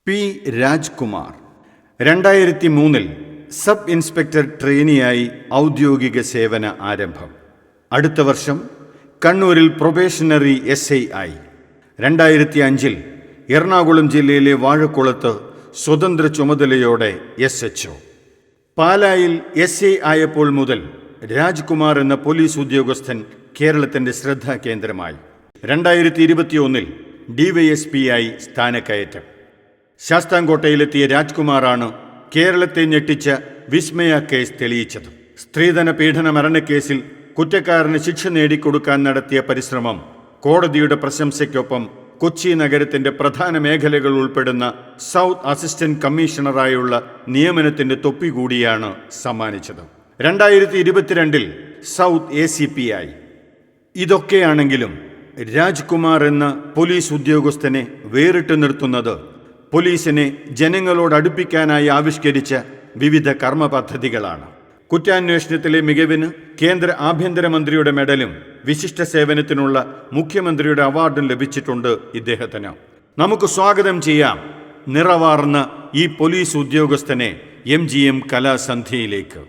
P Rajkumar 2003 sub inspector ട്രെയിനിയായി ഔദ്യോഗിക സേവന ആരംഭം. അടുത്ത വർഷം കണ്ണൂരിൽ പ്രൊബേഷണറി SI ആയി. 2005 എറണാകുളം ജില്ലയിലെ വാഴക്കുളത്ത് സ്വതന്ത്ര ചുമതലയോടെ SHO. പാലായിൽ SI ആയപ്പോൾ മുതൽ രാജ്കുമാർ എന്ന പോലീസ് ഉദ്യോഗസ്ഥൻ കേരളത്തിൻ്റെ ശ്രദ്ധാകേന്ദ്രമായി. 2021 DYSP ആയി സ്ഥാനക്കയറ്റം. ശാസ്താംകോട്ടയിലെത്തിയ രാജ്കുമാറാണ് കേരളത്തെ ഞെട്ടിച്ച വിസ്മയ കേസ് തെളിയിച്ചത്. സ്ത്രീധന പീഡന മരണക്കേസിൽ കുറ്റക്കാരന് ശിക്ഷ നേടിക്കൊടുക്കാൻ നടത്തിയ പരിശ്രമം കോടതിയുടെ പ്രശംസയ്ക്കൊപ്പം കൊച്ചി നഗരത്തിന്റെ പ്രധാന മേഖലകൾ ഉൾപ്പെടുന്ന സൗത്ത് അസിസ്റ്റന്റ് കമ്മീഷണറായുള്ള നിയമനത്തിന്റെ തൊപ്പി കൂടിയാണ് സമ്മാനിച്ചത്. 2022 സൗത്ത് ACP ആയി. ഇതൊക്കെയാണെങ്കിലും രാജ്കുമാർ എന്ന പോലീസ് ഉദ്യോഗസ്ഥനെ വേറിട്ട് നിർത്തുന്നത് പോലീസിനെ ജനങ്ങളോട് അടുപ്പിക്കാനായി ആവിഷ്കരിച്ച വിവിധ കർമ്മ പദ്ധതികളാണ്. കുറ്റാന്വേഷണത്തിലെ മികവിന് കേന്ദ്ര ആഭ്യന്തരമന്ത്രിയുടെ മെഡലും വിശിഷ്ട സേവനത്തിനുള്ള മുഖ്യമന്ത്രിയുടെ അവാർഡും ലഭിച്ചിട്ടുണ്ട് ഇദ്ദേഹത്തിന്. നമുക്ക് സ്വാഗതം ചെയ്യാം നിറവാർന്ന ഈ പോലീസ് ഉദ്യോഗസ്ഥനെ MGM കലാസന്ധ്യയിലേക്ക്.